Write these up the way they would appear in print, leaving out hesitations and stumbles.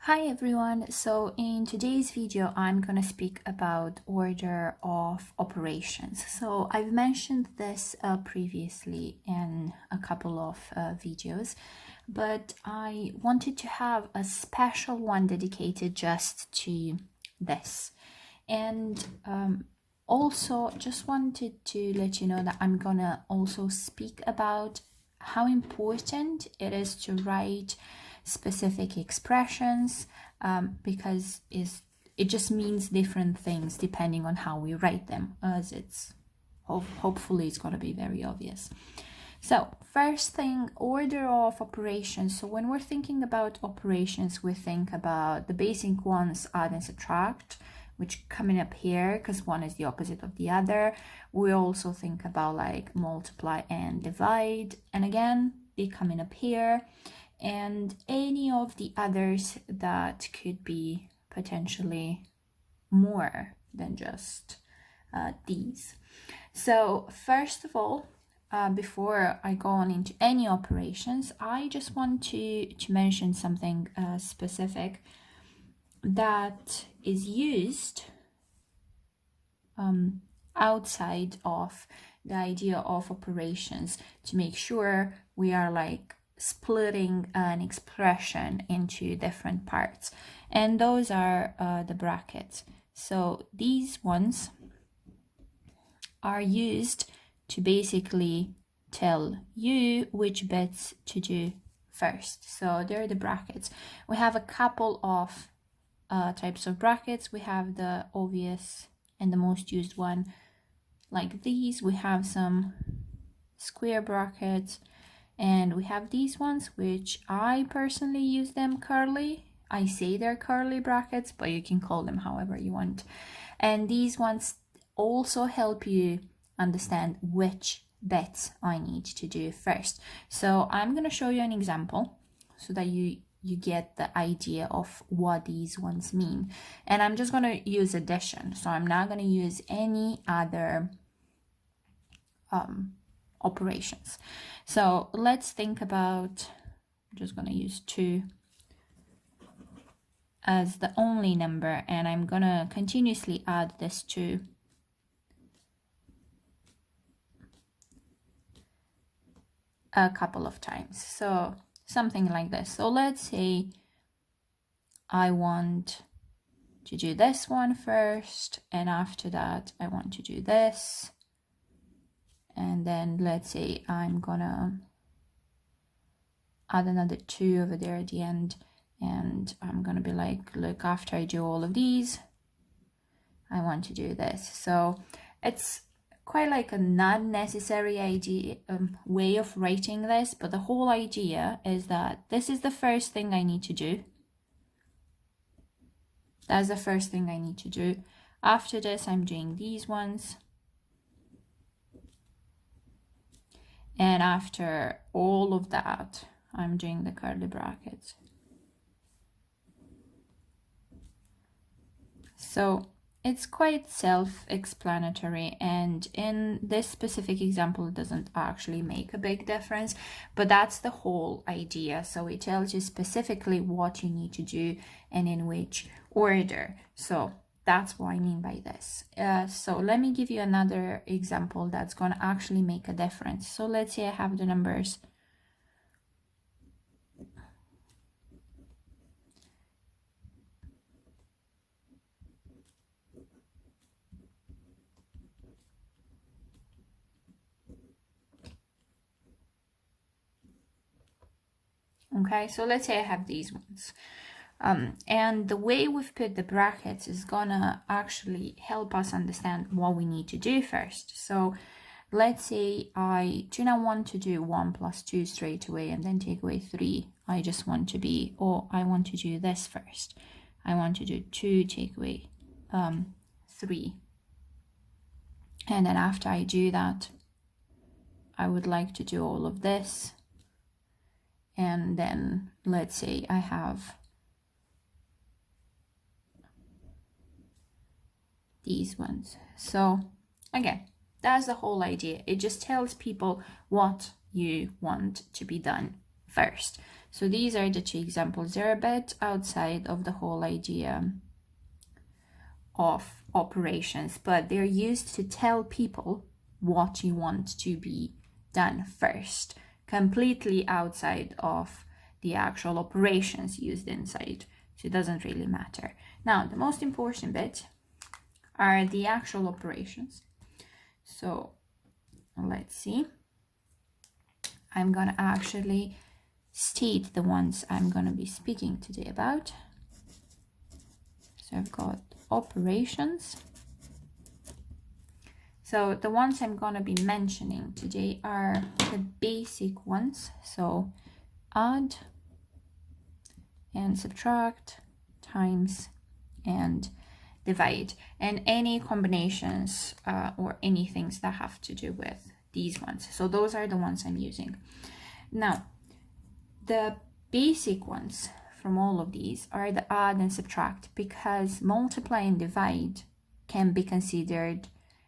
Hi everyone, so in today's video I'm gonna speak about order of operations. So I've mentioned this previously in a couple of videos, but I wanted to have a special one dedicated just to this. And also just wanted to let you know that I'm gonna also speak about how important it is to write specific expressions because it just means different things depending on how we write them, as it's hopefully it's going to be very obvious. So first thing, order of operations. So when we're thinking about operations, we think about the basic ones, add and subtract, which coming up here because one is the opposite of the other. We also think about like multiply and divide, and again they coming up here, and any of the others that could be potentially more than just these. So first of all, before I go on into any operations, I just want to mention something specific that is used outside of the idea of operations to make sure we are like splitting an expression into different parts, and those are the brackets. So these ones are used to basically tell you which bits to do first. So they're the brackets. We have a couple of types of brackets. We have the obvious and the most used one like these. We have some square brackets, and we have these ones, which I personally use them curly. I say they're curly brackets, but you can call them however you want. And these ones also help you understand which bits I need to do first. So I'm going to show you an example so that you get the idea of what these ones mean. And I'm just going to use addition. So I'm not going to use any other operations. So let's think about, I'm just going to use 2 as the only number, and I'm going to continuously add this 2 a couple of times. So something like this. So let's say I want to do this one first, and after that I want to do this. And then let's say I'm gonna add another 2 over there at the end, and I'm gonna be like, look, after I do all of these, I want to do this. So it's quite like a not necessary idea way of writing this, but the whole idea is that this is the first thing I need to do. That's the first thing I need to do. After this, I'm doing these ones. And after all of that, I'm doing the curly brackets. So it's quite self-explanatory, and in this specific example, it doesn't actually make a big difference, but that's the whole idea. So it tells you specifically what you need to do and in which order. So that's what I mean by this. So let me give you another example that's going to actually make a difference. So let's say I have the numbers okay, so let's say I have these ones. And the way we've put the brackets is gonna actually help us understand what we need to do first. So let's say I do not want to do 1 plus 2 straight away and then take away 3. I just want to be, or I want to do this first. I want to do 2, take away 3. And then after I do that, I would like to do all of this. And then let's say I have these ones. So again, that's the whole idea. It just tells people what you want to be done first. So these are the two examples. They're a bit outside of the whole idea of operations, but they're used to tell people what you want to be done first, completely outside of the actual operations used inside. So it doesn't really matter. Now, the most important bit are the actual operations. So let's see. I'm gonna actually state the ones I'm gonna be speaking today about. So I've got operations. So the ones I'm gonna be mentioning today are the basic ones. So add and subtract, times and divide, and any combinations or any things that have to do with these ones. So those are the ones I'm using. Now, the basic ones from all of these are the add and subtract, because multiply and divide can be considered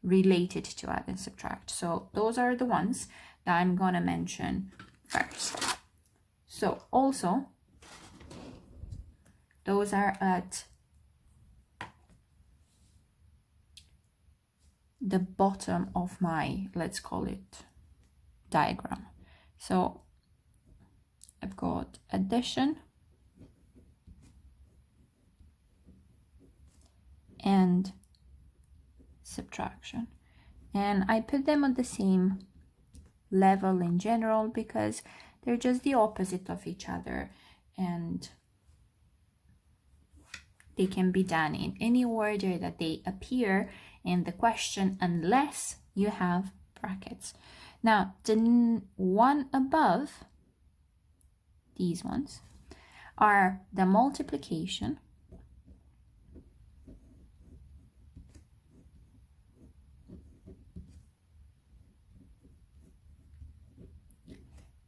related to add and subtract. So those are the ones that I'm gonna mention first. So also, those are at the bottom of my, let's call it, diagram. So I've got addition and subtraction, and I put them on the same level in general because they're just the opposite of each other, and they can be done in any order that they appear in the question, unless you have brackets. Now, the one above these ones are the multiplication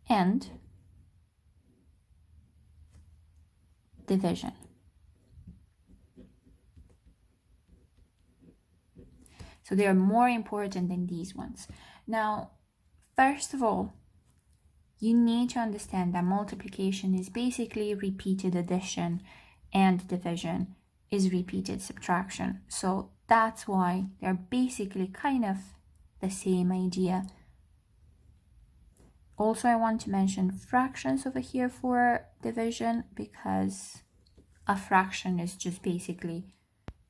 and division. So they are more important than these ones. Now, first of all, you need to understand that multiplication is basically repeated addition and division is repeated subtraction. So that's why they're basically kind of the same idea. Also, I want to mention fractions over here for division, because a fraction is just basically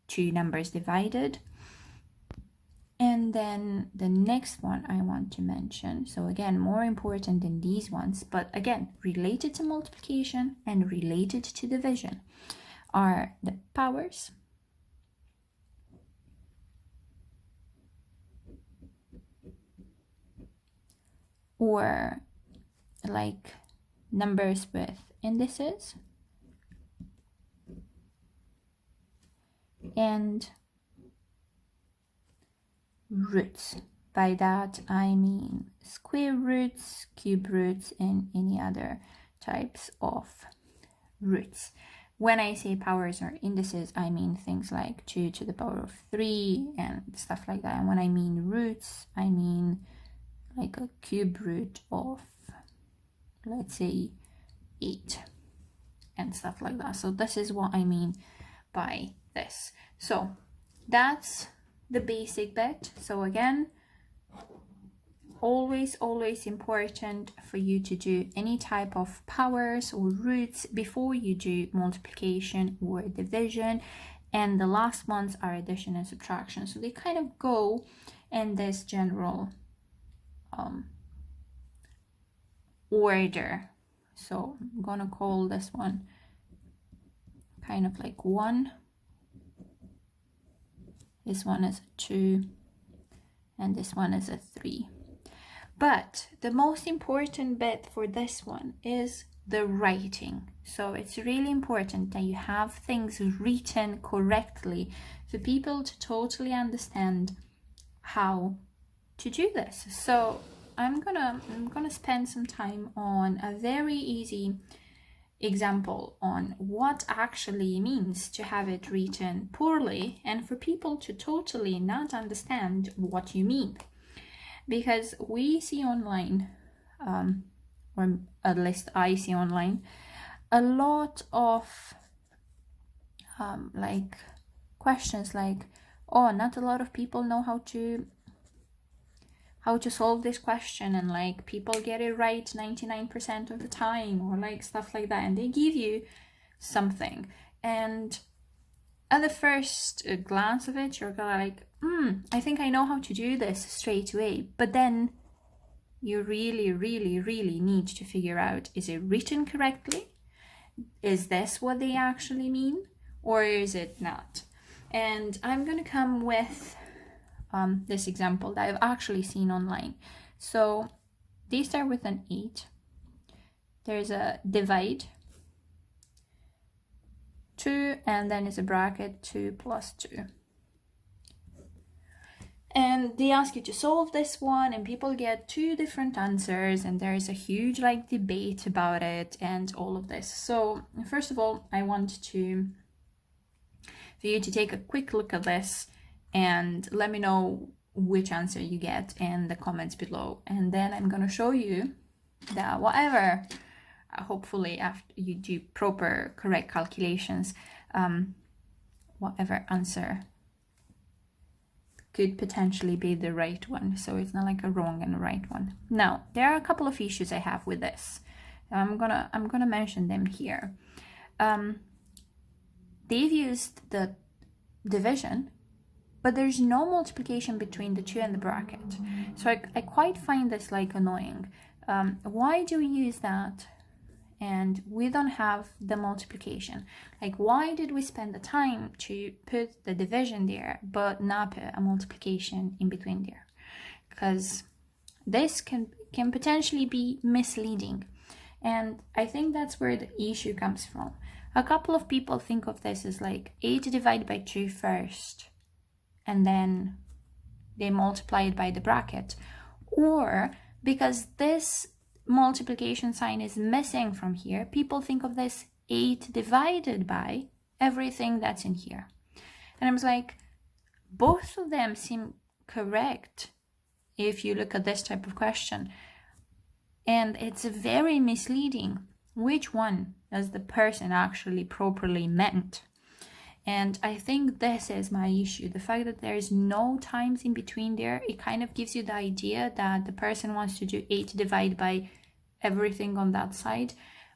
two numbers divided. And then the next one I want to mention, so again, more important than these ones, but again, related to multiplication and related to division, are the powers, or like numbers with indices, and roots. By that I mean square roots, cube roots, and any other types of roots. When I say powers or indices, I mean things like 2 to the power of 3 and stuff like that. And when I mean roots, I mean like a cube root of, let's say, 8 and stuff like that. So this is what I mean by this. So that's the basic bit. So again, always important for you to do any type of powers or roots before you do multiplication or division, and the last ones are addition and subtraction. So they kind of go in this general order. So I'm gonna call this one kind of like 1, this one is a 2, and this one is a 3. But the most important bit for this one is the writing. So it's really important that you have things written correctly for people to totally understand how to do this. So I'm gonna spend some time on a very easy example on what actually means to have it written poorly, and for people to totally not understand what you mean. Because we see online or at least I see online, a lot of like questions like, oh, not a lot of people know how to solve this question, and like people get it right 99% of the time, or like stuff like that, and they give you something, and at the first glance of it, you're gonna like, I think I know how to do this straight away. But then you really, really, really need to figure out, is it written correctly? Is this what they actually mean? Or is it not? And I'm gonna come with this example that I've actually seen online. So they start with an 8. There's a divide, 2, and then it's a bracket, 2 plus 2. And they ask you to solve this one, and people get 2 different answers, and there's a huge like debate about it and all of this. So first of all, I want for you to take a quick look at this and let me know which answer you get in the comments below. And then I'm gonna show you that whatever, hopefully after you do proper correct calculations, whatever answer could potentially be the right one. So it's not like a wrong and a right one. Now, there are a couple of issues I have with this. I'm gonna mention them here. They've used the division, but there's no multiplication between the 2 and the bracket. So I quite find this like annoying. Why do we use that and we don't have the multiplication? Like, why did we spend the time to put the division there but not put a multiplication in between there? Because this can potentially be misleading, and I think that's where the issue comes from. A couple of people think of this as like 8 divided by 2 first, and then they multiply it by the bracket, or because this multiplication sign is missing from here, people think of this 8 divided by everything that's in here. And I was like, both of them seem correct if you look at this type of question, and it's very misleading. Which one does the person actually properly meant? And I think this is my issue. The fact that there is no times in between there, it kind of gives you the idea that the person wants to do 8 divided by everything on that side,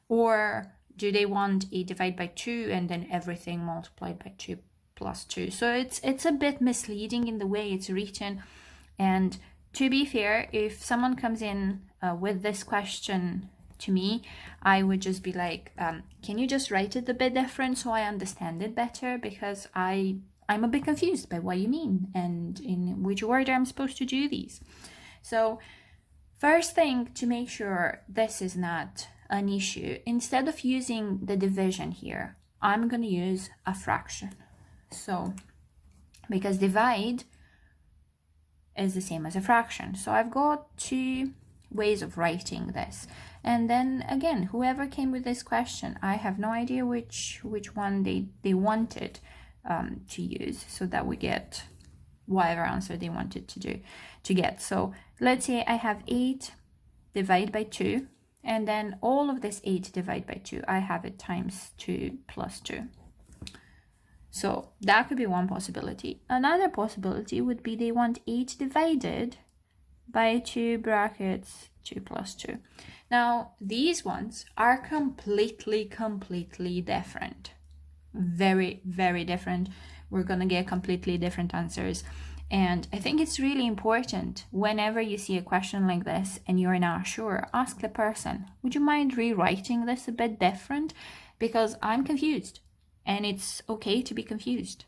or do they want 8 divided by 2 and then everything multiplied by 2 plus 2? So it's a bit misleading in the way it's written. And to be fair, if someone comes in with this question to me, I would just be like, can you just write it a bit different so I understand it better? Because I'm a bit confused by what you mean and in which order I'm supposed to do these. So first thing, to make sure this is not an issue, instead of using the division here, I'm going to use a fraction. So because divide is the same as a fraction, so I've got 2 ways of writing this. And then again, whoever came with this question, I have no idea which one they wanted to use, so that we get whatever answer they wanted to get. So let's say I have 8 divided by 2, and then all of this 8 divided by 2, I have it times 2 plus 2. So that could be one possibility. Another possibility would be they want 8 divided by 2 brackets 2 plus 2. Now these ones are completely different. Very, very different. We're gonna get completely different answers. And I think it's really important, whenever you see a question like this and you're not sure, ask the person, would you mind rewriting this a bit different? Because I'm confused, and it's okay to be confused.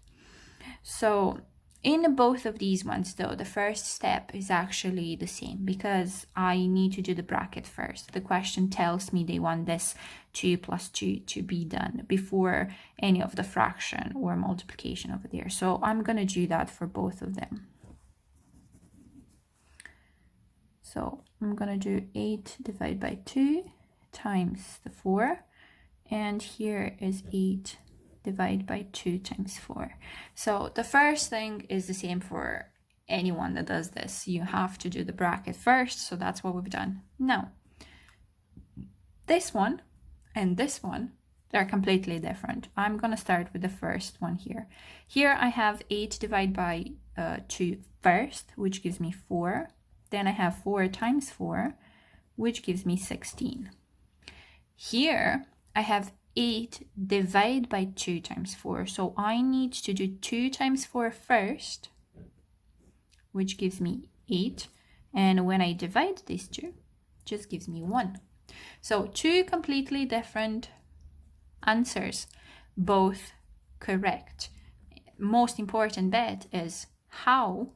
So in both of these ones though, the first step is actually the same, because I need to do the bracket first. The question tells me they want this 2 plus 2 to be done before any of the fraction or multiplication over there. So I'm going to do that for both of them. So I'm going to do 8 divided by 2 times the 4, and here is 8 divided by 2 times 4. So the first thing is the same for anyone that does this. You have to do the bracket first, so that's what we've done. Now, this one and this one, they're completely different. I'm going to start with the first one here. Here I have 8 divided by 2 first, which gives me 4. Then I have 4 times 4, which gives me 16. Here I have 8 divided by 2 times 4. So I need to do 2 times 4 first, which gives me 8. And when I divide these two, it just gives me 1. So 2 completely different answers, both correct. Most important bit is how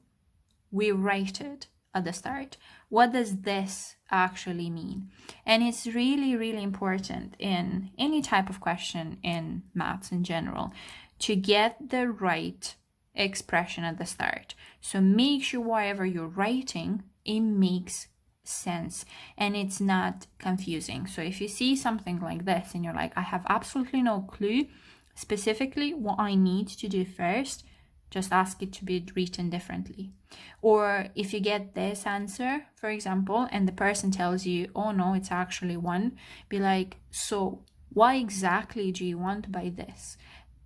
we write it at the start. What does this actually mean? And it's really, really important in any type of question in maths in general to get the right expression at the start. So make sure whatever you're writing, it makes sense and it's not confusing. So if you see something like this and you're like, I have absolutely no clue specifically what I need to do first, just ask it to be written differently. Or if you get this answer, for example, and the person tells you, oh no, it's actually 1, be like, so what exactly do you want by this?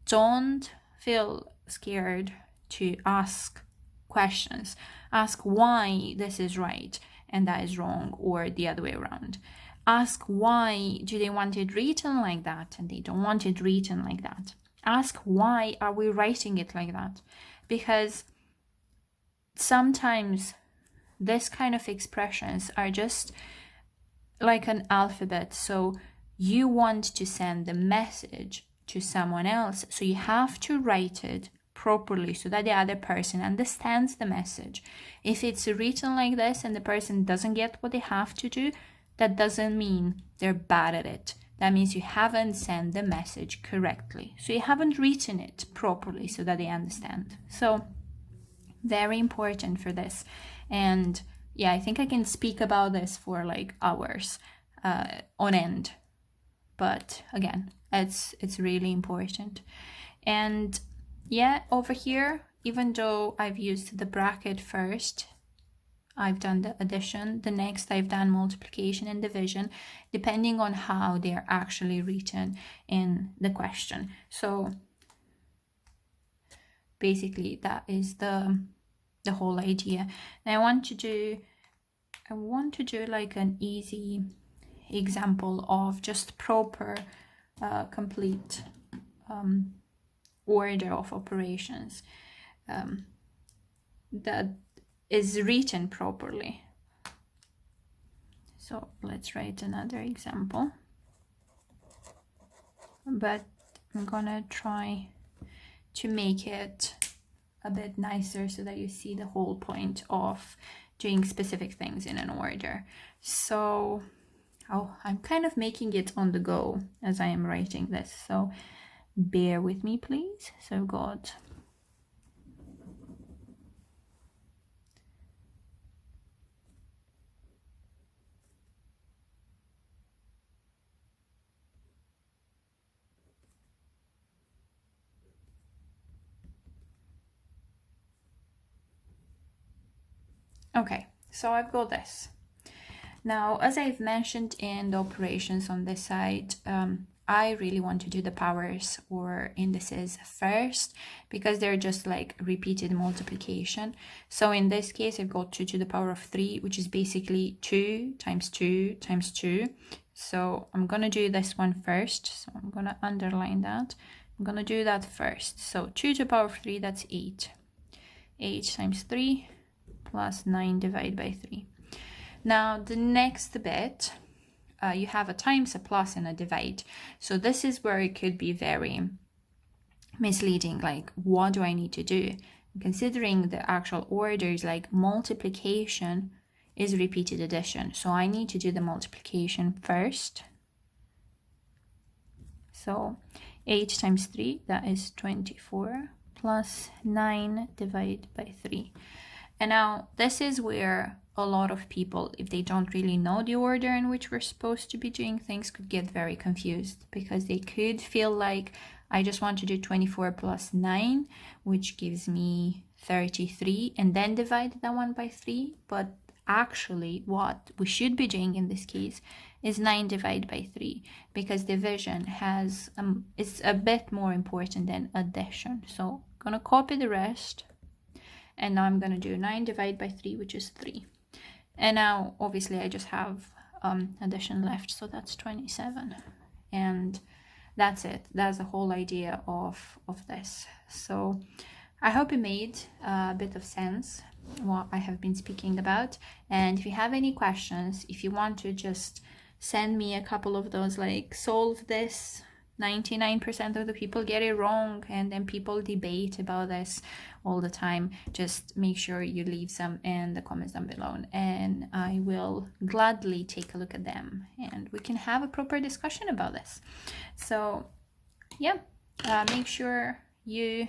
Don't feel scared to ask questions. Ask why this is right and that is wrong, or the other way around. Ask why do they want it written like that and they don't want it written like that. Ask why are we writing it like that? Because sometimes this kind of expressions are just like an alphabet. So you want to send the message to someone else, so you have to write it properly so that the other person understands the message. If it's written like this and the person doesn't get what they have to do, that doesn't mean they're bad at it. That means you haven't sent the message correctly. So you haven't written it properly so that they understand. So very important for this. And yeah, I think I can speak about this for like hours on end. But again, it's really important. And yeah, over here, even though I've used the bracket first, I've done the addition. The next I've done multiplication and division, depending on how they're actually written in the question. So basically that is the whole idea. And I want to do like an easy example of just proper complete order of operations that is written properly. So let's write another example, but I'm gonna try to make it a bit nicer so that you see the whole point of doing specific things in an order. So I'm kind of making it on the go as I am writing this, so bear with me please. So I've got okay, so I've got this. Now, as I've mentioned in the operations on this side, I really want to do the powers or indices first because they're just like repeated multiplication. So in this case, I've got 2 to the power of 3, which is basically 2 times 2 times 2. So I'm going to do this one first. So I'm going to underline that. I'm going to do that first. So 2 to the power of 3, that's 8. 8 times 3 plus 9 divided by 3. Now, the next bit, you have a times, a plus, and a divide. So this is where it could be very misleading. Like, what do I need to do? Considering the actual orders, like multiplication is repeated addition. So I need to do the multiplication first. So 8 times 3, that is 24, plus 9 divided by 3. And now this is where a lot of people, if they don't really know the order in which we're supposed to be doing things, could get very confused, because they could feel like I just want to do 24 plus 9, which gives me 33, and then divide that one by 3. But actually what we should be doing in this case is 9 divided by 3, because division has it's a bit more important than addition. So I'm gonna copy the rest, and now I'm gonna do 9 divided by 3, which is 3. And now obviously I just have addition left, so that's 27. And that's it. That's the whole idea of this. So I hope it made a bit of sense what I have been speaking about. And if you have any questions, if you want to just send me a couple of those, like, solve this, 99% of the people get it wrong, and then people debate about this all the time, just make sure you leave some in the comments down below, and I will gladly take a look at them and we can have a proper discussion about this. So yeah, make sure you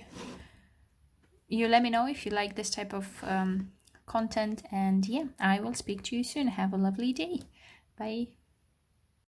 let me know if you like this type of content, and yeah, I will speak to you soon. Have a lovely day. Bye.